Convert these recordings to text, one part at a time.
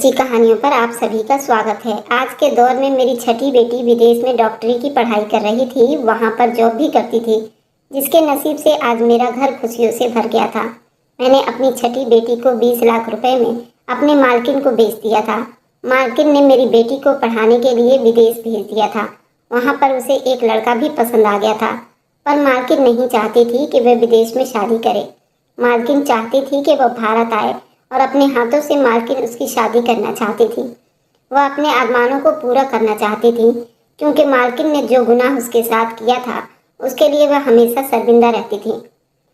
سچی کہانیوں پر آپ سبھی کا سواگت ہے۔ آج کے دور میں میری چھٹی بیٹی ودیش میں ڈاکٹری کی پڑھائی کر رہی تھی، وہاں پر جاب بھی کرتی تھی، جس کے نصیب سے آج میرا گھر خوشیوں سے بھر گیا تھا۔ میں نے اپنی چھٹی بیٹی کو 20 لاکھ روپے میں اپنے مالکن کو بیچ دیا تھا۔ مالکن نے میری بیٹی کو پڑھانے کے لیے ودیش بھیج دیا تھا۔ وہاں پر اسے ایک لڑکا بھی پسند آ گیا تھا، پر مالکن نہیں چاہتی تھی کہ وہ ودیش میں شادی کرے۔ مالکن چاہتی تھی کہ وہ بھارت آئے اور اپنے ہاتھوں سے مالکن اس کی شادی کرنا چاہتی تھی۔ وہ اپنے ارمانوں کو پورا کرنا چاہتی تھی، کیونکہ مالکن نے جو گناہ اس کے ساتھ کیا تھا اس کے لیے وہ ہمیشہ شرمندہ رہتی تھی۔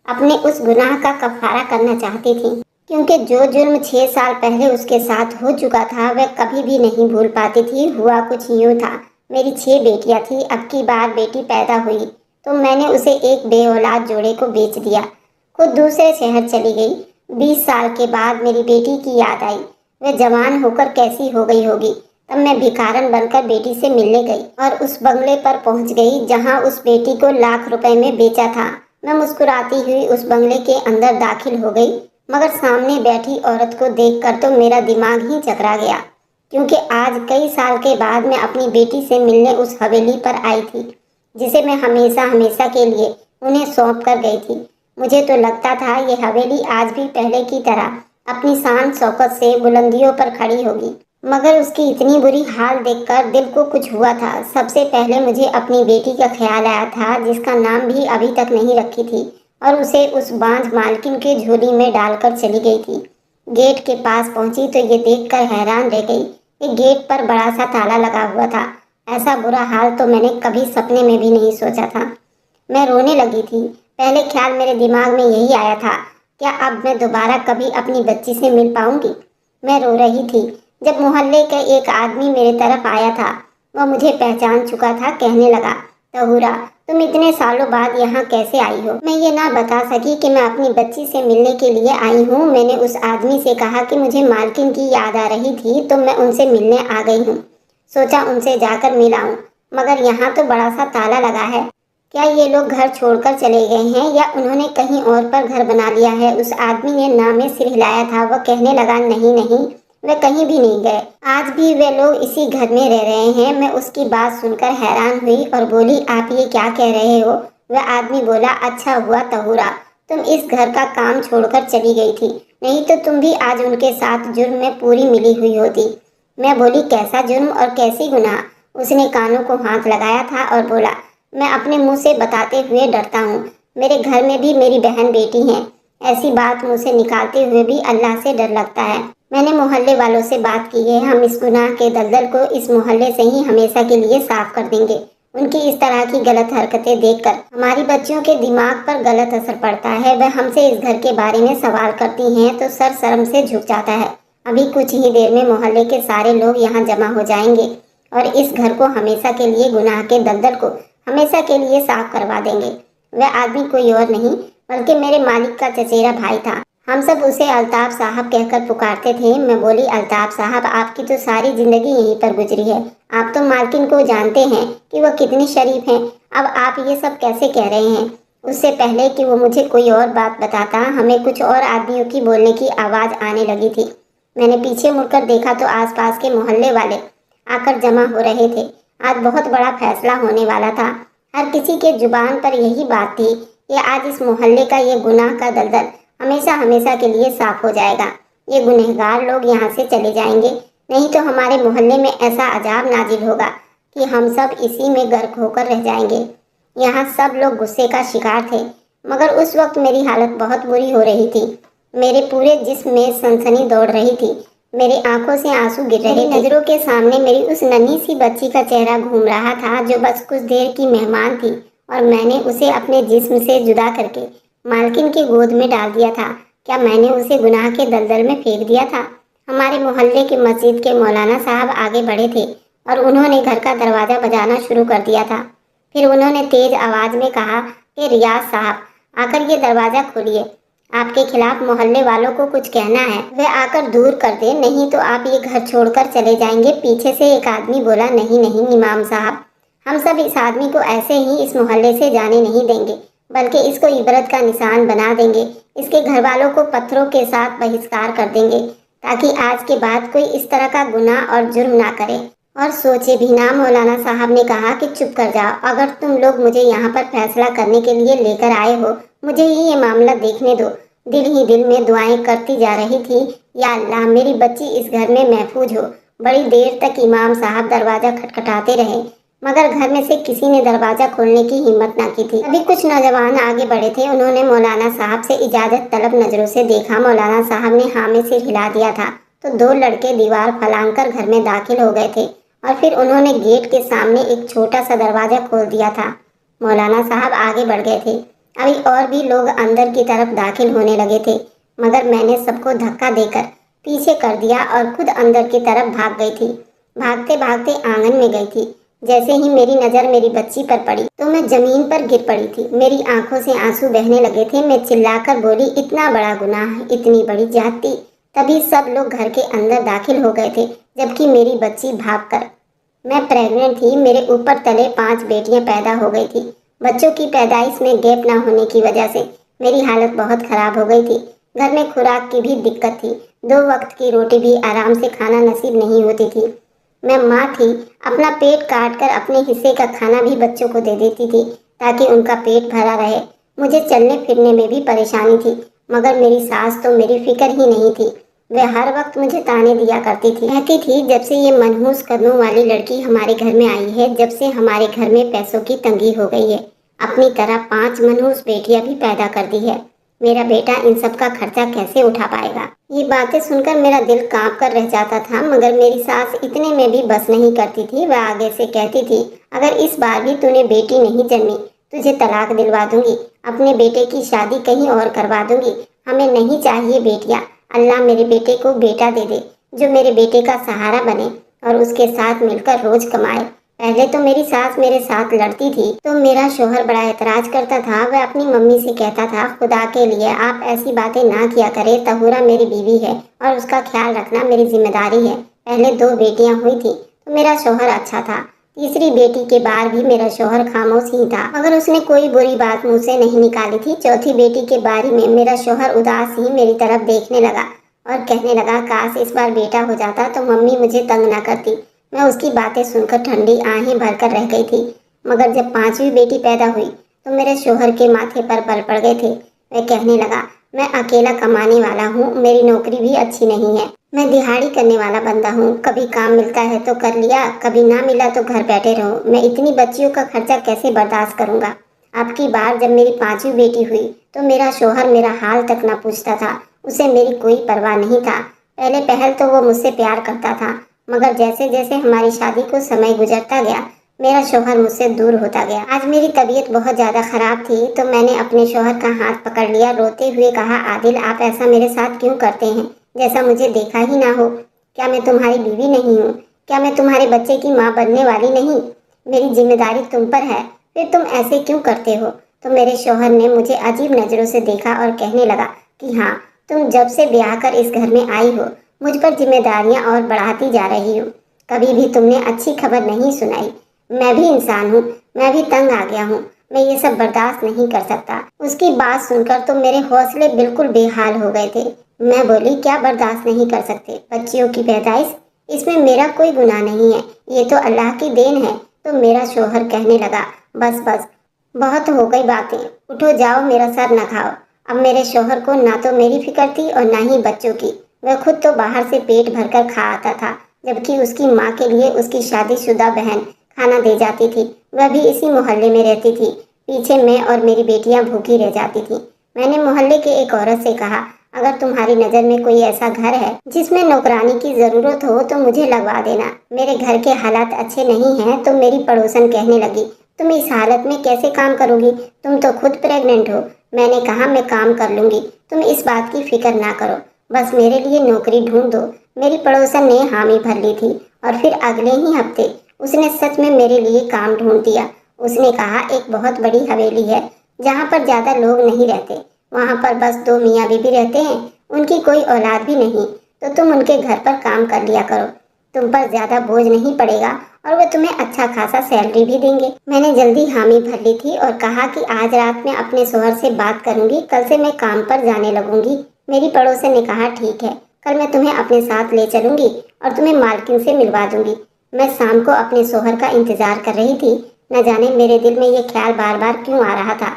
اپنے اس گناہ کا کفارہ کرنا چاہتی تھی، کیونکہ جو جرم 6 سال پہلے اس کے ساتھ ہو چکا تھا وہ کبھی بھی نہیں بھول پاتی تھی۔ ہوا کچھ یوں تھا، میری 6 بیٹیاں تھیں، اب کی بار بیٹی پیدا ہوئی تو میں نے اسے ایک بے اولاد جوڑے کو بیچ دیا، خود دوسرے شہر چلی گئی۔ 20 سال کے بعد میری بیٹی کی یاد آئی، وہ جوان ہو کر کیسی ہو گئی ہوگی۔ تب میں بھکارن بن کر بیٹی سے ملنے گئی اور اس بنگلے پر پہنچ گئی جہاں اس بیٹی کو لاکھ روپے میں بیچا تھا۔ میں مسکراتی ہوئی اس بنگلے کے اندر داخل ہو گئی، مگر سامنے بیٹھی عورت کو دیکھ کر تو میرا دماغ ہی چکرا گیا، کیونکہ آج کئی سال کے بعد میں اپنی بیٹی سے ملنے اس حویلی پر آئی تھی جسے میں ہمیشہ کے لیے انہیں سونپ کر گئی تھی۔ مجھے تو لگتا تھا یہ حویلی آج بھی پہلے کی طرح اپنی شان شوکت سے بلندیوں پر کھڑی ہوگی، مگر اس کی اتنی بری حال دیکھ کر دل کو کچھ ہوا تھا۔ سب سے پہلے مجھے اپنی بیٹی کا خیال آیا تھا، جس کا نام بھی ابھی تک نہیں رکھی تھی، اور اسے اس بانجھ مالکن کے جھولی میں ڈال کر چلی گئی تھی۔ گیٹ کے پاس پہنچی تو یہ دیکھ کر حیران رہ گئی کہ گیٹ پر بڑا سا تالا لگا ہوا تھا۔ ایسا برا حال تو میں نے کبھی سپنے میں بھی نہیں سوچا تھا۔ میں رونے لگی تھی۔ پہلے خیال میرے دماغ میں یہی آیا تھا، کیا اب میں دوبارہ کبھی اپنی بچی سے مل پاؤں گی؟ میں رو رہی تھی جب محلے کا ایک آدمی میرے طرف آیا تھا۔ وہ مجھے پہچان چکا تھا، کہنے لگا، طہورا، تم اتنے سالوں بعد یہاں کیسے آئی ہو؟ میں یہ نہ بتا سکی کہ میں اپنی بچی سے ملنے کے لیے آئی ہوں۔ میں نے اس آدمی سے کہا کہ مجھے مالکن کی یاد آ رہی تھی تو میں ان سے ملنے آ گئی ہوں، سوچا ان سے جا کر مل آؤں، مگر یہاں تو بڑا سا تالا لگا ہے۔ کیا یہ لوگ گھر چھوڑ کر چلے گئے ہیں یا انہوں نے کہیں اور پر گھر بنا لیا ہے؟ اس آدمی نے نام میں سر ہلایا تھا۔ وہ کہنے لگا، نہیں، وہ کہیں بھی نہیں گئے، آج بھی وہ لوگ اسی گھر میں رہ رہے ہیں۔ میں اس کی بات سن کر حیران ہوئی اور بولی، آپ یہ کیا کہہ رہے ہو؟ وہ آدمی بولا، اچھا ہوا طہورا تم اس گھر کا کام چھوڑ کر چلی گئی تھی، نہیں تو تم بھی آج ان کے ساتھ جرم میں پوری ملی ہوئی ہوتی۔ میں بولی، کیسا جرم اور کیسی گناہ؟ اس نے کانوں کو ہاتھ لگایا تھا اور بولا، میں اپنے منہ سے بتاتے ہوئے ڈرتا ہوں، میرے گھر میں بھی میری بہن بیٹی ہیں، ایسی بات منہ سے نکالتے ہوئے بھی اللہ سے ڈر لگتا ہے۔ میں نے محلے والوں سے بات کی ہے، ہم اس گناہ کے دلدل کو اس محلے سے ہی ہمیشہ کے لیے صاف کر دیں گے۔ ان کی اس طرح کی غلط حرکتیں دیکھ کر ہماری بچیوں کے دماغ پر غلط اثر پڑتا ہے، وہ ہم سے اس گھر کے بارے میں سوال کرتی ہیں تو سر شرم سے جھک جاتا ہے۔ ابھی کچھ ہی دیر میں محلے کے سارے لوگ یہاں جمع ہو جائیں گے اور اس گھر کو ہمیشہ کے لیے، گناہ کے دلدل کو ہمیشہ کے لیے صاف کروا دیں گے۔ وہ آدمی کوئی اور نہیں بلکہ میرے مالک کا چچیرا بھائی تھا۔ ہم سب اسے الطاف صاحب کہہ کر پکارتے تھے۔ میں بولی، الطاف صاحب، آپ کی تو ساری زندگی یہیں پر گزری ہے، آپ تو مالکن کو جانتے ہیں کہ وہ کتنی شریف ہیں، اب آپ یہ سب کیسے کہہ رہے ہیں؟ اس سے پہلے کہ وہ مجھے کوئی اور بات بتاتا، ہمیں کچھ اور آدمیوں کی بولنے کی آواز آنے لگی تھی۔ میں نے پیچھے مڑ کر دیکھا تو آس پاس کے محلے والے آ کر جمع ہو رہے تھے۔ آج بہت بڑا فیصلہ ہونے والا تھا۔ ہر کسی کے زبان پر یہی بات تھی کہ آج اس محلے کا یہ گناہ کا دلدل ہمیشہ کے لیے صاف ہو جائے گا۔ یہ گنہگار لوگ یہاں سے چلے جائیں گے، نہیں تو ہمارے محلے میں ایسا عذاب نازل ہوگا کہ ہم سب اسی میں غرق ہو کر رہ جائیں گے۔ یہاں سب لوگ غصے کا شکار تھے، مگر اس وقت میری حالت بہت بری ہو رہی تھی۔ میرے پورے جسم میں سنسنی دوڑ رہی تھی، میری آنکھوں سے آنسو گر رہے تھے۔ نظروں کے سامنے میری اس ننھی سی بچی کا چہرہ گھوم رہا تھا جو بس کچھ دیر کی مہمان تھی، اور میں نے اسے اپنے جسم سے جدا کر کے مالکن کی گود میں ڈال دیا تھا۔ کیا میں نے اسے گناہ کے دلدل میں پھینک دیا تھا؟ ہمارے محلے کے مسجد کے مولانا صاحب آگے بڑھے تھے اور انہوں نے گھر کا دروازہ بجانا شروع کر دیا تھا۔ پھر انہوں نے تیز آواز میں کہا کہ ریاض صاحب، آ کر یہ دروازہ کھولیے، آپ کے خلاف محلے والوں کو کچھ کہنا ہے، وہ آ کر دور کر دیں، نہیں تو آپ یہ گھر چھوڑ کر چلے جائیں گے۔ پیچھے سے ایک آدمی بولا، نہیں امام صاحب، ہم سب اس آدمی کو ایسے ہی اس محلے سے جانے نہیں دیں گے، بلکہ اس کو عبرت کا نشان بنا دیں گے، اس کے گھر والوں کو پتھروں کے ساتھ بہشکار کر دیں گے۔ ताकि आज के बाद कोई इस तरह का गुनाह और जुर्म ना करे। और सोचे भी ना, मौलाना साहब ने कहा कि चुप कर जाओ, अगर तुम लोग मुझे यहाँ पर फैसला करने के लिए लेकर आए हो, मुझे ही ये मामला देखने दो। दिल ही दिल में दुआएं करती जा रही थी, या अल्लाह मेरी बच्ची इस घर में महफूज हो। बड़ी देर तक इमाम साहब दरवाजा खटखटाते रहे, मगर घर में से किसी ने दरवाजा खोलने की हिम्मत ना की थी। अभी कुछ नौजवान आगे बढ़े थे, उन्होंने मौलाना साहब से इजाजत तलब नजरों से देखा। मौलाना साहब ने हाँ में सिर हिला दिया था तो दो लड़के दीवार फलांग कर घर में दाखिल हो गए थे और फिर उन्होंने गेट के सामने एक छोटा सा दरवाजा खोल दिया था। मौलाना साहब आगे बढ़ गए थे। अभी और भी लोग अंदर की तरफ दाखिल होने लगे थे, मगर मैंने सबको धक्का देकर पीछे कर दिया और खुद अंदर की तरफ भाग गई थी। भागते भागते आंगन में गई थी। जैसे ही मेरी नज़र मेरी बच्ची पर पड़ी तो मैं जमीन पर गिर पड़ी थी। मेरी आंखों से आंसू बहने लगे थे। मैं चिल्लाकर बोली, इतना बड़ा गुनाह, इतनी बड़ी जाति। तभी सब लोग घर के अंदर दाखिल हो गए थे, जबकि मेरी बच्ची भागकर, मैं प्रेग्नेंट थी, मेरे ऊपर तले 5 बेटियां पैदा हो गई थी। बच्चों की पैदाइश में गैप ना होने की वजह से मेरी हालत बहुत खराब हो गई थी। घर में खुराक की भी दिक्कत थी, 2 वक्त की रोटी भी आराम से खाना नसीब नहीं होती थी। मैं माँ थी, अपना पेट काट कर अपने हिस्से का खाना भी बच्चों को दे देती थी ताकि उनका पेट भरा रहे। मुझे चलने फिरने में भी परेशानी थी, मगर मेरी सास तो मेरी फिक्र ही नहीं थी। वह हर वक्त मुझे ताने दिया करती थी, कहती थी जब से ये मनहूस कदमों वाली लड़की हमारे घर में आई है, जब से हमारे घर में पैसों की तंगी हो गई है, अपनी तरह 5 मनहूस बेटियां भी पैदा कर दी है। मेरा बेटा इन सब का खर्चा कैसे उठा पाएगा। ये बातें सुनकर मेरा दिल कांप कर रह जाता था, मगर मेरी सास इतने में भी बस नहीं करती थी। वह आगे से कहती थी, अगर इस बार भी तूने बेटी नहीं जन्मी, तुझे तलाक दिलवा दूंगी, अपने बेटे की शादी कहीं और करवा दूंगी। हमें नहीं चाहिए बेटियां। अल्लाह मेरे बेटे को बेटा दे दे जो मेरे बेटे का सहारा बने और उसके साथ मिलकर रोज कमाए। पहले तो मेरी सास मेरे साथ लड़ती थी तो मेरा शोहर बड़ा एतराज करता था। वह अपनी मम्मी से कहता था, खुदा के लिए आप ऐसी बातें ना किया करें, तहूरा मेरी बीवी है और उसका ख्याल रखना मेरी जिम्मेदारी है। पहले 2 बेटियां हुई थी तो मेरा शोहर अच्छा था, तीसरी बेटी के बाद भी मेरा शोहर खामोश ही था, मगर उसने कोई बुरी बात मुँह से नहीं निकाली थी। चौथी बेटी के बारे में मेरा शोहर उदास ही मेरी तरफ देखने लगा और कहने लगा, काश इस बार बेटा हो जाता तो मम्मी मुझे तंग ना करती। मैं उसकी बातें सुनकर ठंडी आहें भरकर रह गई थी। मगर जब 5वीं बेटी पैदा हुई तो मेरे शोहर के माथे पर बल पड़ गए थे। वह कहने लगा, मैं अकेला कमाने वाला हूँ, मेरी नौकरी भी अच्छी नहीं है, मैं दिहाड़ी करने वाला बंदा हूँ, कभी काम मिलता है तो कर लिया, कभी ना मिला तो घर बैठे रहो। मैं इतनी बच्चियों का खर्चा कैसे बर्दाश्त करूँगा। अब की बार जब मेरी 5वीं बेटी हुई तो मेरा शोहर मेरा हाल तक ना पूछता था, उसे मेरी कोई परवाह नहीं था। पहले पहल तो वो मुझसे प्यार करता था, मगर जैसे जैसे हमारी शादी को समय गुजरता गया मेरा शोहर मुझसे दूर होता गया। आज मेरी तबीयत बहुत ज़्यादा ख़राब थी तो मैंने अपने शोहर का हाथ पकड़ लिया, रोते हुए कहा, आदिल आप ऐसा मेरे साथ क्यों करते हैं, जैसा मुझे देखा ही ना हो। क्या मैं तुम्हारी बीवी नहीं हूँ? क्या मैं तुम्हारे बच्चे की माँ बनने वाली नहीं? मेरी जिम्मेदारी तुम पर है, फिर तुम ऐसे क्यों करते हो? तो मेरे शोहर ने मुझे अजीब नज़रों से देखा और कहने लगा कि हाँ, तुम जब से ब्याह कर इस घर में आई हो मुझ पर जिम्मेदारियां और बढ़ाती जा रही हो। कभी भी तुमने अच्छी खबर नहीं सुनाई। मैं भी इंसान हूँ, मैं भी तंग आ गया हूँ, मैं ये सब बर्दाश्त नहीं कर सकता। उसकी बात सुनकर तो मेरे हौसले बिल्कुल बेहाल हो गए थे। मैं बोली, क्या बर्दाश्त नहीं कर सकते? बच्चियों की पैदाइश, इसमें मेरा कोई गुनाह नहीं है, ये तो अल्लाह की देन है। तो मेरा शोहर कहने लगा, बस बस, बहुत हो गई बातें, उठो जाओ, मेरा सर न खाओ। अब मेरे शोहर को ना तो मेरी फिक्र थी और ना ही बच्चों की। वह खुद तो बाहर से पेट भरकर खा आता था, जबकि उसकी माँ के लिए उसकी शादीशुदा बहन खाना दे जाती थी। वह भी इसी मोहल्ले में रहती थी। पीछे मैं और मेरी बेटियां भूखी रह जाती थी। मैंने मोहल्ले के एक औरत से कहा, अगर तुम्हारी नज़र में कोई ऐसा घर है जिसमें नौकरानी की ज़रूरत हो तो मुझे लगवा देना। मेरे घर के हालात अच्छे नहीं हैं। तो मेरी पड़ोसन कहने लगी, तुम इस हालत में कैसे काम करोगी? तुम तो खुद प्रेग्नेंट हो। मैंने कहा, मैं काम कर लूँगी, तुम इस बात की फिक्र ना करो, बस मेरे लिए नौकरी ढूंढ दो। मेरी पड़ोसन ने हामी भर ली थी और फिर अगले ही हफ्ते उसने सच में मेरे लिए काम ढूंढ दिया। उसने कहा, एक बहुत बड़ी हवेली है जहाँ पर ज़्यादा लोग नहीं रहते, वहाँ पर बस 2 मियाँ बीबी रहते हैं, उनकी कोई औलाद भी नहीं, तो तुम उनके घर पर काम कर लिया करो, तुम पर ज़्यादा बोझ नहीं पड़ेगा और वो तुम्हें अच्छा खासा सैलरी भी देंगे। मैंने जल्दी हामी भर ली थी और कहा कि आज रात में अपने शोहर से बात करूंगी, कल से मैं काम पर जाने लगूंगी। मेरी पड़ोसन ने कहा, ठीक है, कल मैं तुम्हें अपने साथ ले चलूंगी और तुम्हें मालकिन से मिलवा दूंगी। मैं शाम को अपने शोहर का इंतजार कर रही थी। न जाने मेरे दिल में ये ख्याल बार बार क्यों आ रहा था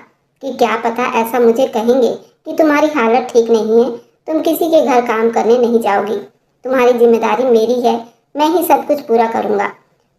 कि क्या पता ऐसा मुझे कहेंगे कि तुम्हारी हालत ठीक नहीं है, तुम किसी के घर काम करने नहीं जाओगी, तुम्हारी जिम्मेदारी मेरी है, मैं ही सब कुछ पूरा करूंगा।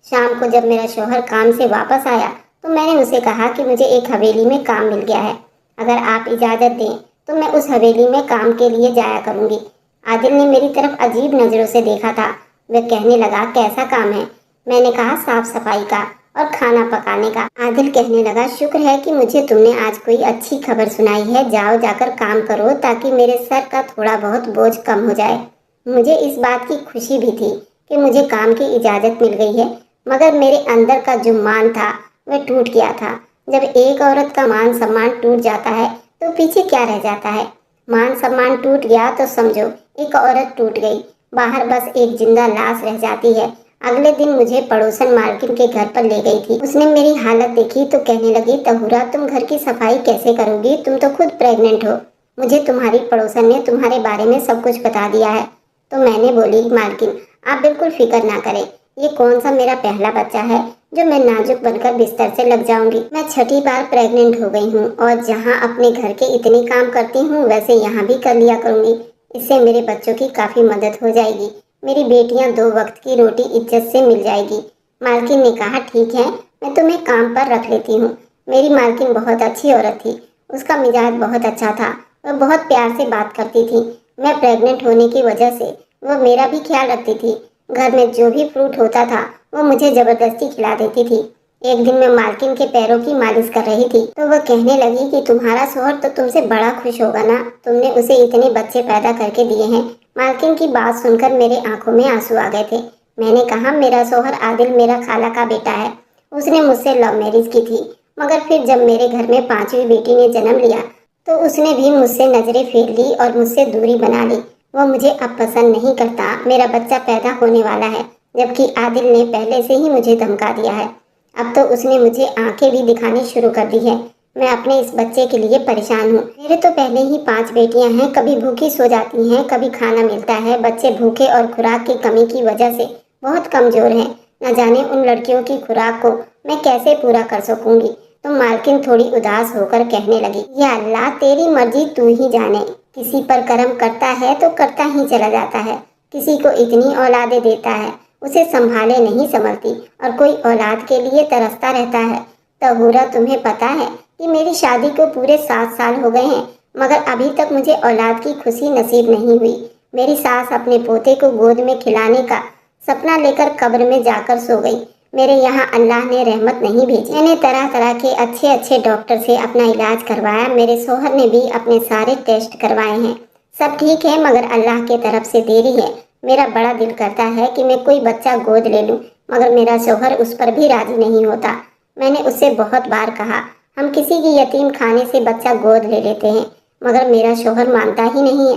शाम को जब मेरा शौहर काम से वापस आया तो मैंने उसे कहा कि मुझे एक हवेली में काम मिल गया है, अगर आप इजाज़त दें तो मैं उस हवेली में काम के लिए जाया करूंगी। आदिल ने मेरी तरफ अजीब नज़रों से देखा था। वह कहने लगा, कैसा काम है? मैंने कहा, साफ सफाई का और खाना पकाने का। आदिल कहने लगा, शुक्र है कि मुझे तुमने आज कोई अच्छी खबर सुनाई है, जाओ जाकर काम करो ताकि मेरे सर का थोड़ा बहुत बोझ कम हो जाए। मुझे इस बात की खुशी भी थी कि मुझे काम की इजाज़त मिल गई है, मगर मेरे अंदर का जो मान था वह टूट गया था। जब एक औरत का मान सम्मान टूट जाता है तो पीछे क्या रह जाता है? मान सम्मान टूट गया तो समझो एक औरत टूट गई, बाहर बस एक जिंदा लाश रह जाती है। अगले दिन मुझे पड़ोसन मालकिन के घर पर ले गई थी। उसने मेरी हालत देखी तो कहने लगी, तहुरा तुम घर की सफाई कैसे करोगी, तुम तो खुद प्रेग्नेंट हो। मुझे तुम्हारी पड़ोसन ने तुम्हारे बारे में सब कुछ बता दिया है। तो मैंने बोली, मालकिन आप बिल्कुल फिक्र ना करें, ये कौन सा मेरा पहला बच्चा है जो मैं नाजुक बनकर बिस्तर से लग जाऊंगी। मैं छठी बार प्रेग्नेंट हो गई हूँ और जहाँ अपने घर के इतने काम करती हूँ वैसे यहाँ भी कर लिया करूँगी। इससे मेरे बच्चों की काफ़ी मदद हो जाएगी, मेरी बेटियाँ 2 वक्त की रोटी इज्जत से मिल जाएगी। मालकिन ने कहा, ठीक है, मैं तुम्हें काम पर रख लेती हूँ। मेरी मालकिन बहुत अच्छी औरत थी, उसका मिजाज बहुत अच्छा था, वह बहुत प्यार से बात करती थी। मैं प्रेग्नेंट होने की वजह से वह मेरा भी ख्याल रखती थी। घर में जो भी फ्रूट होता था वो मुझे जबरदस्ती खिला देती थी। एक दिन मैं मालकिन के पैरों की मालिश कर रही थी तो वह कहने लगी कि तुम्हारा शौहर तो तुमसे बड़ा खुश होगा ना, तुमने उसे इतने बच्चे पैदा करके दिए हैं। मालकिन की बात सुनकर मेरे आंखों में आंसू आ गए थे। मैंने कहा, मेरा शौहर आदिल मेरा खाला का बेटा है, उसने मुझसे लव मैरिज की थी, मगर फिर जब मेरे घर में 5वीं बेटी ने जन्म लिया तो उसने भी मुझसे नजरें फेर ली और मुझसे दूरी बना ली। वो मुझे अब पसंद नहीं करता, मेरा बच्चा पैदा होने वाला है, जबकि आदिल ने पहले से ही मुझे धमका दिया है। अब तो उसने मुझे आंखें भी दिखानी शुरू कर दी है। मैं अपने इस बच्चे के लिए परेशान हूँ। मेरे तो पहले ही 5 बेटियां हैं, कभी भूखी सो जाती हैं, कभी खाना मिलता है। बच्चे भूखे और खुराक की कमी की वजह से बहुत कमजोर हैं। न जाने उन लड़कियों की खुराक को मैं कैसे पूरा कर सकूंगी। तो मालकिन थोड़ी उदास होकर कहने लगी, या अल्लाह, तेरी मर्जी तू ही जाने। किसी पर कर्म करता है तो करता ही चला जाता है। किसी को इतनी औलादें देता है उसे संभाले नहीं संभलती और कोई औलाद के लिए तरसता रहता है। तहूरा, तुम्हें पता है कि मेरी शादी को पूरे 7 साल हो गए हैं, मगर अभी तक मुझे औलाद की खुशी नसीब नहीं हुई। मेरी सास अपने पोते को गोद में खिलाने का सपना लेकर कब्र में जाकर सो गई। मेरे यहाँ अल्लाह ने रहमत नहीं भेजी। मैंने तरह तरह के अच्छे अच्छे डॉक्टर से अपना इलाज करवाया, मेरे शौहर ने भी अपने सारे टेस्ट करवाए हैं, सब ठीक है, मगर अल्लाह के तरफ से देरी है। मेरा बड़ा दिल करता है कि मैं कोई बच्चा गोद ले लूं, मगर मेरा शौहर उस पर भी राजी नहीं होता। मैंने उससे बहुत बार कहा, हम किसी की यतीम खाने से बच्चा गोद ले लेते हैं, मगर मेरा शौहर मानता ही नहीं है।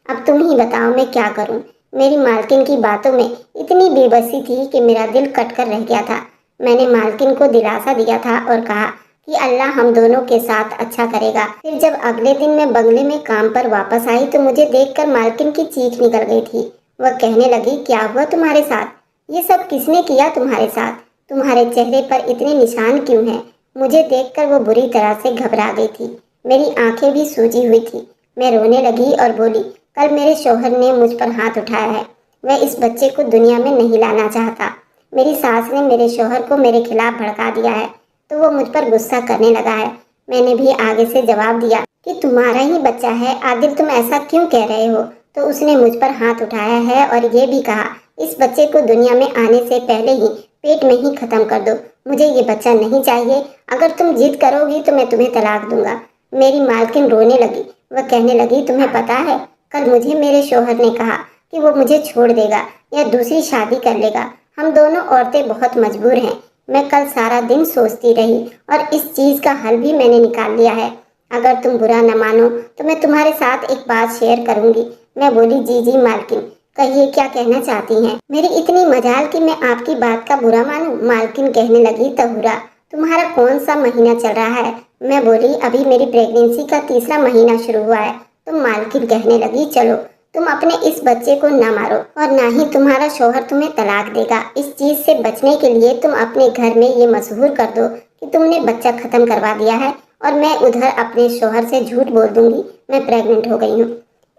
अब तुम ही बताओ मैं क्या करूं? मेरी मालकिन की बातों में इतनी बेबसी थी कि मेरा दिल कट कर रह गया था। मैंने मालकिन को दिलासा दिया था और कहा कि अल्लाह हम दोनों के साथ अच्छा करेगा। फिर जब अगले दिन मैं बंगले में काम पर वापस आई तो मुझे देखकर मालकिन की चीख निकल गई थी। वह कहने लगी, क्या हुआ तुम्हारे साथ? ये सब किसने किया तुम्हारे साथ? तुम्हारे चेहरे पर इतने निशान क्यों हैं? मुझे देखकर वो बुरी तरह से घबरा गई थी। मेरी आंखें भी सूजी हुई थी। मैं रोने लगी और बोली, कल मेरे शौहर ने मुझ पर हाथ उठाया है। वह इस बच्चे को दुनिया में नहीं लाना चाहता। मेरी सास ने मेरे शौहर को मेरे खिलाफ भड़का दिया है तो वो मुझ पर गुस्सा करने लगा है। मैंने भी आगे से जवाब दिया कि तुम्हारा ही बच्चा है आदिल, तुम ऐसा क्यों कह रहे हो? तो उसने मुझ पर हाथ उठाया है और ये भी कहा, इस बच्चे को दुनिया में आने से पहले ही पेट में ही खत्म कर दो। मुझे ये बच्चा नहीं चाहिए, अगर तुम जिद करोगी तो मैं तुम्हें तलाक दूंगा। मेरी मालकिन रोने लगी। वह कहने लगी, तुम्हें पता है कल मुझे मेरे शौहर ने कहा कि वो मुझे छोड़ देगा या दूसरी शादी कर लेगा। हम दोनों औरतें बहुत मजबूर हैं। मैं कल सारा दिन सोचती रही और इस चीज़ का हल भी मैंने निकाल लिया है। अगर तुम बुरा न मानो तो मैं तुम्हारे साथ एक बात शेयर करूंगी। मैं बोली, जी जी मालकिन, कहिए क्या कहना चाहती हैं? मेरी इतनी मजाल कि मैं आपकी बात का बुरा मानूं? मालकिन कहने लगी, तहुरा तुम्हारा कौन सा महीना चल रहा है? मैं बोली, अभी मेरी प्रेगनेंसी का 3रा महीना शुरू हुआ है। तो मालकिन कहने लगी, चलो तुम अपने इस बच्चे को न मारो और ना ही तुम्हारा शौहर तुम्हें तलाक देगा। इस चीज से बचने के लिए तुम अपने घर में ये मशहूर कर दो कि तुमने बच्चा खत्म करवा दिया है और मैं उधर अपने शौहर से झूठ बोल दूंगी मैं प्रेग्नेंट हो गई हूँ।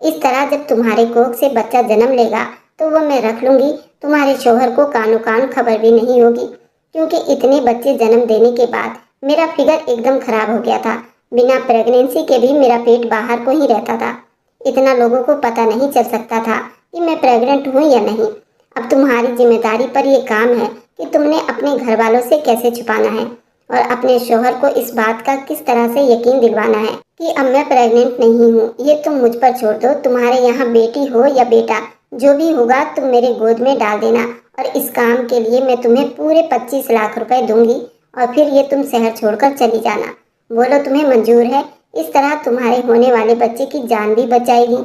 इस तरह जब तुम्हारे कोख से बच्चा जन्म लेगा तो वो मैं रख लूंगी। तुम्हारे शौहर को कानो कान खबर भी नहीं होगी, क्योंकि इतने बच्चे जन्म देने के बाद मेरा फिगर एकदम खराब हो गया था। बिना प्रेगनेंसी के भी मेरा पेट बाहर को ही रहता था। इतना लोगों को पता नहीं चल सकता था कि मैं प्रेग्नेंट हूँ या नहीं। अब तुम्हारी जिम्मेदारी पर यह काम है कि तुमने अपने घर वालों से कैसे छुपाना है और अपने शौहर को इस बात का किस तरह से यकीन दिलवाना है कि अब मैं प्रेग्नेंट नहीं हूँ। ये तुम मुझ पर छोड़ दो। तुम्हारे यहाँ बेटी हो या बेटा, जो भी होगा तुम मेरे गोद में डाल देना और इस काम के लिए मैं तुम्हें पूरे 25 लाख रुपए दूंगी और फिर ये तुम शहर छोड़कर चली जाना। बोलो तुम्हें मंजूर है? इस तरह तुम्हारे होने वाले बच्चे की जान भी बचाएगी,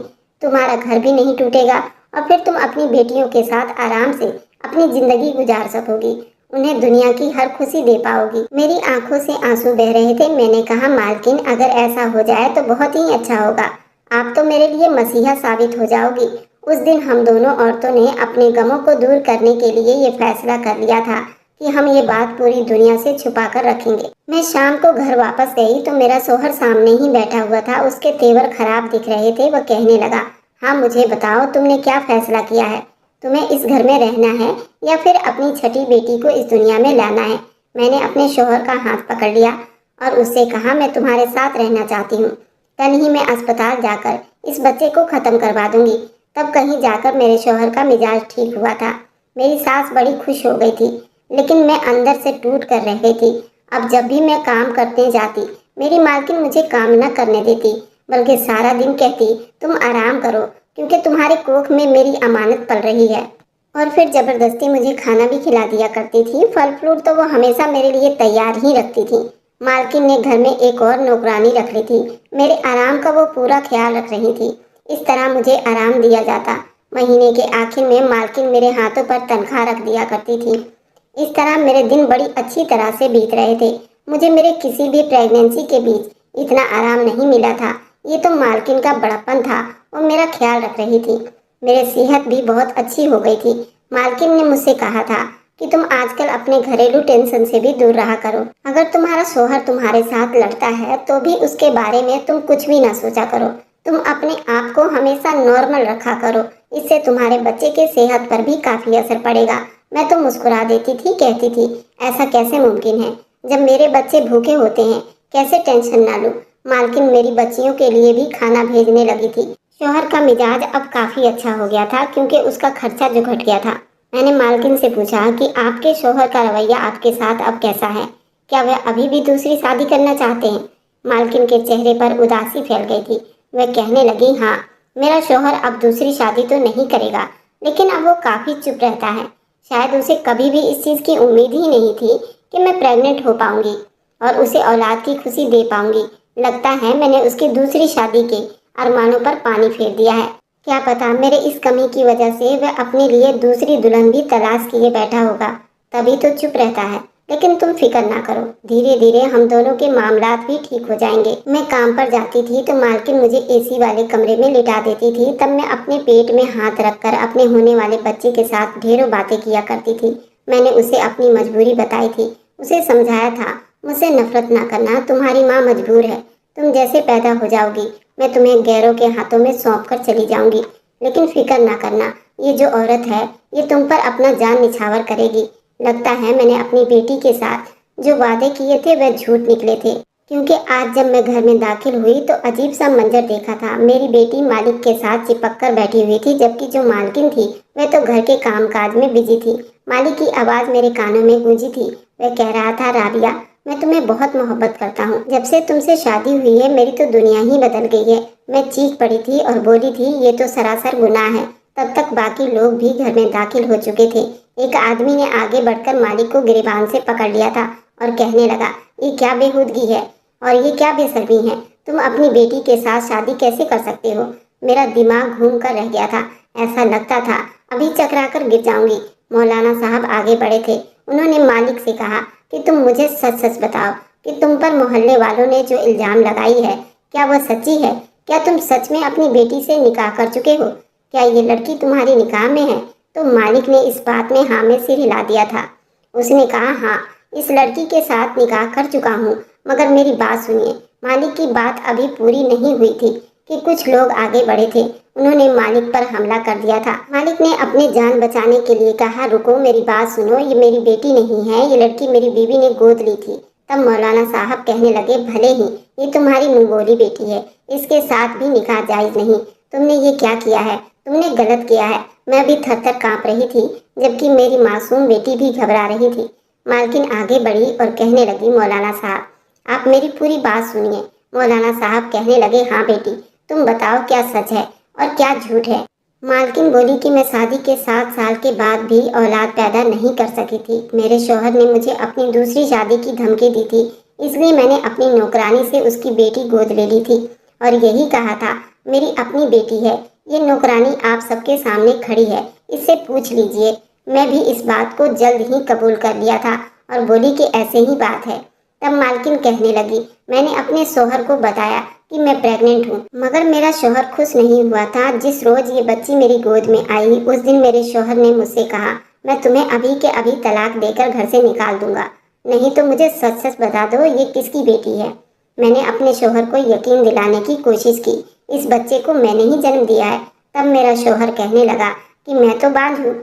तुम्हारा घर भी नहीं टूटेगा और फिर तुम अपनी बेटियों के साथ आराम से अपनी जिंदगी गुजार सकोगी। उन्हें दुनिया की हर खुशी दे पाओगी। मेरी आंखों से आंसू बह रहे थे। मैंने कहा, मालकिन अगर ऐसा हो जाए तो बहुत ही अच्छा होगा। आप तो मेरे लिए मसीहा साबित हो जाओगी। उस दिन हम दोनों औरतों ने अपने गमों को दूर करने के लिए ये फैसला कर लिया था कि हम ये बात पूरी दुनिया से छुपा कर रखेंगे। मैं शाम को घर वापस गई तो मेरा शौहर सामने ही बैठा हुआ था। उसके तेवर खराब दिख रहे थे। वह कहने लगा, हाँ मुझे बताओ, तुमने क्या फैसला किया है? तुम्हें इस घर में रहना है या फिर अपनी छठी बेटी को इस दुनिया में लाना है? मैंने अपने शौहर का हाथ पकड़ लिया और उससे कहा, मैं तुम्हारे साथ रहना चाहती हूँ। कल ही मैं अस्पताल जाकर इस बच्चे को खत्म करवा दूंगी। तब कहीं जाकर मेरे शौहर का मिजाज ठीक हुआ था। मेरी सास बड़ी खुश हो गई थी, लेकिन मैं अंदर से टूट कर रह गई थी। अब जब भी मैं काम करने जाती, मेरी मालकिन मुझे काम न करने देती, बल्कि सारा दिन कहती, तुम आराम करो क्योंकि तुम्हारे कोख में मेरी अमानत पल रही है। और फिर जबरदस्ती मुझे खाना भी खिला दिया करती थी। फल फ्रूट तो वो हमेशा मेरे लिए तैयार ही रखती थी। मालकिन ने घर में एक और नौकरानी रख ली थी। मेरे आराम का वो पूरा ख्याल रख रही थी। इस तरह मुझे आराम दिया जाता। महीने के आखिर में मालकिन मेरे हाथों पर तनख्वाह रख दिया करती थी। इस तरह मेरे दिन बड़ी अच्छी तरह से बीत रहे थे। मुझे मेरे किसी भी प्रेगनेंसी के बीच इतना आराम नहीं मिला था। ये तो मालकिन का बड़प्पन था और मेरा ख्याल रख रही थी। मेरी सेहत भी बहुत अच्छी हो गई थी। मालकिन ने मुझसे कहा था कि तुम आजकल अपने घरेलू टेंशन से भी दूर रहा करो। अगर तुम्हारा शौहर तुम्हारे साथ लड़ता है तो भी उसके बारे में तुम कुछ भी ना सोचा करो। तुम अपने आप को हमेशा नॉर्मल रखा करो। इससे तुम्हारे बच्चे के सेहत पर भी काफी असर पड़ेगा। मैं तो मुस्कुरा देती थी, कहती थी, ऐसा कैसे मुमकिन है जब मेरे बच्चे भूखे होते हैं, कैसे टेंशन ना लूं। मालकिन मेरी बच्चियों के लिए भी खाना भेजने लगी थी। शौहर का मिजाज अब काफी अच्छा हो गया था क्योंकि उसका खर्चा जो घट गया था। मैंने मालकिन से पूछा कि आपके शौहर का रवैया आपके साथ अब कैसा है? क्या वह अभी भी दूसरी शादी करना चाहते हैं? मालकिन के चेहरे पर उदासी फैल गई थी। वह कहने लगी, हाँ, मेरा शौहर अब दूसरी शादी तो नहीं करेगा, लेकिन अब वो काफी चुप रहता है। शायद उसे कभी भी इस चीज की उम्मीद ही नहीं थी कि मैं प्रेग्नेंट हो पाऊंगी और उसे औलाद की खुशी दे पाऊंगी। लगता है मैंने उसकी दूसरी शादी के अरमानों पर पानी फेर दिया है। क्या पता मेरे इस कमी की वजह से वह अपने लिए दूसरी दुल्हन भी तलाश किए बैठा होगा, तभी तो चुप रहता है। लेकिन तुम फिक्र ना करो, धीरे धीरे हम दोनों के मामलात भी ठीक हो जाएंगे। मैं काम पर जाती थी तो मालकिन मुझे एसी वाले कमरे में लिटा देती थी। तब मैं अपने पेट में हाथ रखकर अपने होने वाले बच्चे के साथ ढेरों बातें किया करती थी। मैंने उसे अपनी मजबूरी बताई थी, उसे समझाया था, मुझसे नफरत ना करना, तुम्हारी माँ मजबूर है, तुम जैसे पैदा हो जाओगी मैं तुम्हें गैरों के हाथों में सौंप कर चली जाऊंगी। लेकिन फिक्र ना करना, ये जो औरत है ये तुम पर अपना जान निछावर करेगी। लगता है मैंने अपनी बेटी के साथ जो वादे किए थे वह झूठ निकले थे, क्योंकि आज जब मैं घर में दाखिल हुई तो अजीब सा मंजर देखा था। मेरी बेटी मालिक के साथ चिपक कर बैठी हुई थी, जबकि जो मालकिन थी वह तो घर के कामकाज में बिजी थी। मालिक की आवाज़ मेरे कानों में गूंजी थी। वह कह रहा था, राबिया, मैं तुम्हें बहुत मोहब्बत करता हूँ। जब से तुमसे शादी हुई है मेरी तो दुनिया ही बदल गई है। मैं चीख पड़ी थी और बोली थी, ये तो सरासर गुनाह है। तब तक बाकी लोग भी घर में दाखिल हो चुके थे। एक आदमी ने आगे बढ़कर मालिक को गिरबान से पकड़ लिया था और कहने लगा, ये क्या बेहूदगी है और ये क्या बेशर्मी है? तुम अपनी बेटी के साथ शादी कैसे कर सकते हो? मेरा दिमाग घूम कर रह गया था। ऐसा लगता था अभी चकरा कर गिर जाऊंगी। मौलाना साहब आगे बढ़े थे। उन्होंने मालिक से कहा कि तुम मुझे सच सच बताओ कि तुम पर मोहल्ले वालों ने जो इल्जाम लगाई है क्या वह सच्ची है? क्या तुम सच में अपनी बेटी से निकाह कर चुके हो? क्या ये लड़की तुम्हारे निकाह में है? तो मालिक ने इस बात में हाँ में सिर हिला दिया था। उसने कहा, हाँ, इस लड़की के साथ निकाह कर चुका हूँ, मगर मेरी बात सुनिए। मालिक की बात अभी पूरी नहीं हुई थी कि कुछ लोग आगे बढ़े थे। उन्होंने मालिक पर हमला कर दिया था। मालिक ने अपने जान बचाने के लिए कहा, रुको, मेरी बात सुनो, ये मेरी बेटी नहीं है, ये लड़की मेरी बीवी ने गोद ली थी। तब मौलाना साहब कहने लगे, भले ही ये तुम्हारी मुंह बेटी है, इसके साथ भी निकाह जायज नहीं। तुमने ये क्या किया है? तुमने गलत किया है। मैं भी थर थर कांप रही थी, जबकि मेरी मासूम बेटी भी घबरा रही थी। मालकिन आगे बढ़ी और कहने लगी, मौलाना साहब, आप मेरी पूरी बात सुनिए। मौलाना साहब कहने लगे, हाँ बेटी, तुम बताओ क्या सच है और क्या झूठ है। मालकिन बोली कि मैं शादी के 7 साल के बाद भी औलाद पैदा नहीं कर सकी थी। मेरे शौहर ने मुझे अपनी दूसरी शादी की धमकी दी थी, इसलिए मैंने अपनी नौकरानी से उसकी बेटी गोद ले ली थी और यही कहा था, मेरी अपनी बेटी है। ये नौकरानी आप सबके सामने खड़ी है, इससे पूछ लीजिए। मैं भी इस बात को जल्द ही कबूल कर लिया था और बोली कि ऐसे ही बात है। तब मालकिन कहने लगी, मैंने अपने शौहर को बताया कि मैं प्रेग्नेंट हूँ, मगर मेरा शौहर खुश नहीं हुआ था। जिस रोज ये बच्ची मेरी गोद में आई, उस दिन मेरे शौहर ने मुझसे कहा, मैं तुम्हें अभी के अभी तलाक देकर घर से निकाल दूंगा, नहीं तो मुझे सच सच बता दो, ये किसकी बेटी है। मैंने अपने शौहर को यकीन दिलाने की कोशिश की, इस बच्चे को मैंने ही जन्म दिया है। तब मेरा शौहर कहने लगा कि मैं तो बांझ हूँ,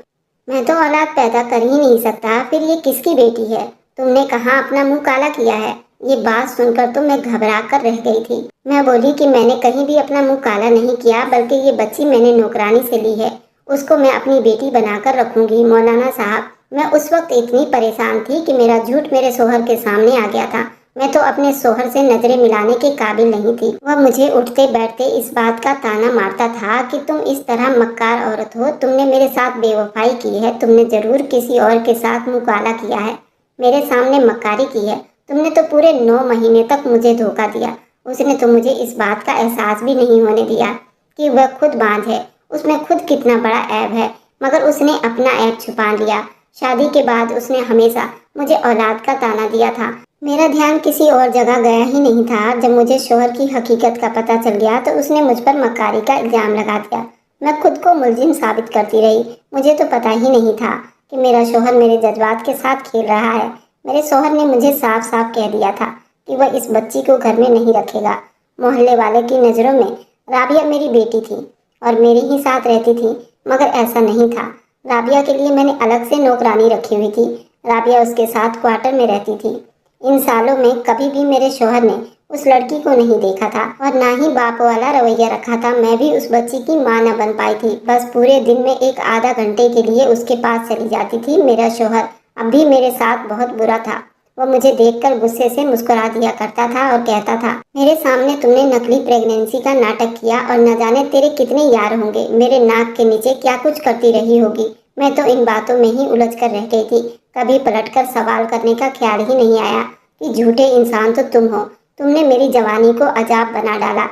मैं तो औलाद पैदा कर ही नहीं सकता, फिर ये किसकी बेटी है? तुमने कहाँ अपना मुंह काला किया है? ये बात सुनकर तो मैं घबरा कर रह गई थी। मैं बोली कि मैंने कहीं भी अपना मुंह काला नहीं किया, बल्कि ये बच्ची मैंने नौकरानी से ली है, उसको मैं अपनी बेटी बनाकर रखूंगी। मौलाना साहब, मैं उस वक्त इतनी परेशान थी कि मेरा झूठ मेरे शोहर के सामने आ गया था। मैं तो अपने शोहर से नजरें मिलाने के काबिल नहीं थी। वह मुझे उठते बैठते इस बात का ताना मारता था कि तुम इस तरह मक्कार औरत हो, तुमने मेरे साथ बेवफाई की है, तुमने जरूर किसी और के साथ मुंह काला किया है, मेरे सामने मक्कारी की है। तुमने तो पूरे 9 महीने तक मुझे धोखा दिया। उसने तो मुझे इस बात का एहसास भी नहीं होने दिया कि वह खुद बांझ है, उसमें खुद कितना बड़ा ऐब है, मगर उसने अपना ऐब छुपा लिया। शादी के बाद उसने हमेशा मुझे औलाद का ताना दिया था। मेरा ध्यान किसी और जगह गया ही नहीं था। जब मुझे शौहर की हकीकत का पता चल गया तो उसने मुझ पर मक्कारी का इल्जाम लगा दिया। मैं खुद को मुलजिम साबित करती रही। मुझे तो पता ही नहीं था कि मेरा शौहर मेरे जज्बात के साथ खेल रहा है। मेरे शौहर ने मुझे साफ साफ कह दिया था कि वह इस बच्ची को घर में नहीं रखेगा। मोहल्ले वाले की नज़रों में राबिया मेरी बेटी थी और मेरे ही साथ रहती थी, मगर ऐसा नहीं था। राबिया के लिए मैंने अलग से नौकरानी रखी हुई थी। राबिया उसके साथ क्वार्टर में रहती थी। इन सालों में कभी भी मेरे शौहर ने उस लड़की को नहीं देखा था और ना ही बाप वाला रवैया रखा था। मैं भी उस बच्ची की मां न बन पाई थी। बस पूरे दिन में एक आधा घंटे के लिए उसके पास चली जाती थी। मेरा शौहर अब भी मेरे साथ बहुत बुरा था। वह मुझे देखकर गुस्से से मुस्कुरा दिया करता था और कहता था, मेरे सामने तुमने नकली प्रेगनेंसी का नाटक किया और न जाने तेरे कितने यार होंगे। मेरे नाक के नीचे क्या कुछ करती रही होगी। मैं तो इन बातों में ही उलझ कर रह गई थी। कभी पलटकर सवाल करने का ख्याल ही नहीं आया कि झूठे इंसान तो तुम हो। तुमने मेरी जवानी को अजाब बना डाला।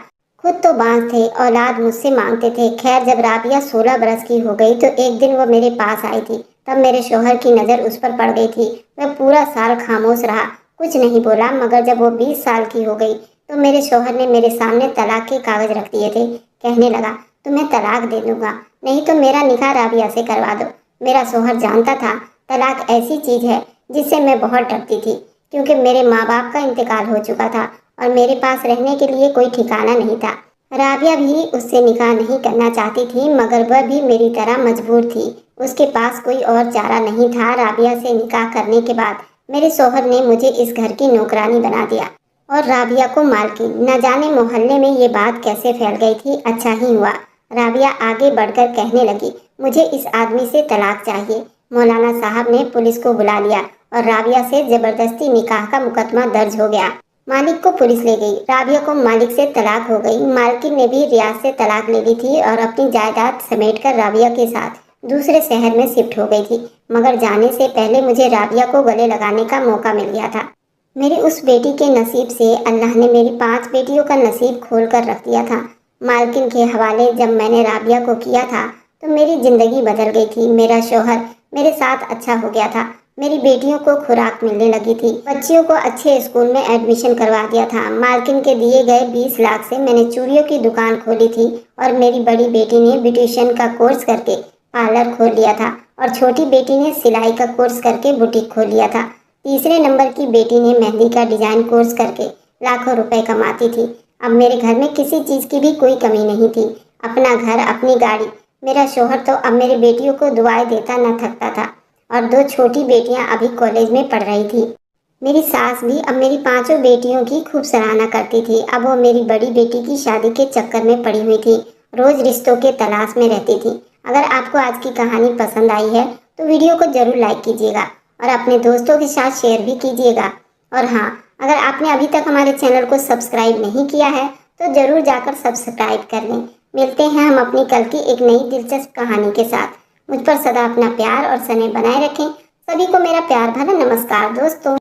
खुद तो बांझ थे, औलाद मुझसे मांगते थे। खैर, जब राबिया 16 बरस की हो गई तो एक दिन वो मेरे पास आई थी। तब मेरे शौहर की नज़र उस पर पड़ गई थी। वह पूरा साल खामोश रहा, कुछ नहीं बोला, मगर जब वो 20 साल की हो गई तो मेरे शौहर ने मेरे सामने तलाक के कागज रख दिए थे। कहने लगा, तुम्हें तलाक दे दूंगा, नहीं तो मेरा निकाह राबिया से करवा दो। मेरा शौहर जानता था तलाक ऐसी चीज़ है जिससे मैं बहुत डरती थी, क्योंकि मेरे माँ बाप का इंतकाल हो चुका था और मेरे पास रहने के लिए कोई ठिकाना नहीं था। राबिया भी उससे निकाह नहीं करना चाहती थी, मगर वह भी मेरी तरह मजबूर थी। उसके पास कोई और चारा नहीं था। राबिया से निकाह करने के बाद मेरे शौहर ने मुझे इस घर की नौकरानी बना दिया और राबिया को मालकिन। न जाने मोहल्ले में ये बात कैसे फैल गई थी। अच्छा ही हुआ। राबिया आगे बढ़कर कहने लगी, मुझे इस आदमी से तलाक चाहिए। मौलाना साहब ने पुलिस को बुला लिया और राबिया से जबरदस्ती निकाह का मुकदमा दर्ज हो गया। मालिक को पुलिस ले गई। राबिया को मालिक से तलाक हो गई। मालकिन ने भी रियाज से तलाक ले ली थी और अपनी जायदाद समेटकर राबिया के साथ दूसरे शहर में शिफ्ट हो गई थी। मगर जाने से पहले मुझे राबिया को गले लगाने का मौका मिल गया था। मेरी उस बेटी के नसीब से अल्लाह ने मेरी 5 बेटियों का नसीब खोल कर रख दिया था। मालकिन के हवाले जब मैंने राबिया को किया था तो मेरी ज़िंदगी बदल गई थी। मेरा शौहर मेरे साथ अच्छा हो गया था। मेरी बेटियों को खुराक मिलने लगी थी। बच्चियों को अच्छे स्कूल में एडमिशन करवा दिया था। मालकिन के दिए गए 20 लाख से मैंने चूड़ियों की दुकान खोली थी और मेरी बड़ी बेटी ने ब्यूटिशियन का कोर्स करके पार्लर खोल लिया था और छोटी बेटी ने सिलाई का कोर्स करके बुटीक खोल लिया था। तीसरे नंबर की बेटी ने मेहंदी का डिजाइन कोर्स करके लाखों रुपए कमाती थी। अब मेरे घर में किसी चीज की भी कोई कमी नहीं थी। अपना घर, अपनी गाड़ी। मेरा शोहर तो अब मेरी बेटियों को दुआएं देता न थकता था और 2 छोटी बेटियां अभी कॉलेज में पढ़ रही थी। मेरी सास भी अब मेरी 5 बेटियों की खूब सराहना करती थी। अब वो मेरी बड़ी बेटी की शादी के चक्कर में पड़ी हुई थी। रोज रिश्तों के तलाश में रहती थी। अगर आपको आज की कहानी पसंद आई है तो वीडियो को जरूर लाइक कीजिएगा और अपने दोस्तों के साथ शेयर भी कीजिएगा। और हाँ, अगर आपने अभी तक हमारे चैनल को सब्सक्राइब नहीं किया है तो जरूर जाकर सब्सक्राइब कर लें। मिलते हैं हम अपनी कल की एक नई दिलचस्प कहानी के साथ। मुझ पर सदा अपना प्यार और स्नेह बनाए रखें। सभी को मेरा प्यार भरा नमस्कार दोस्तों।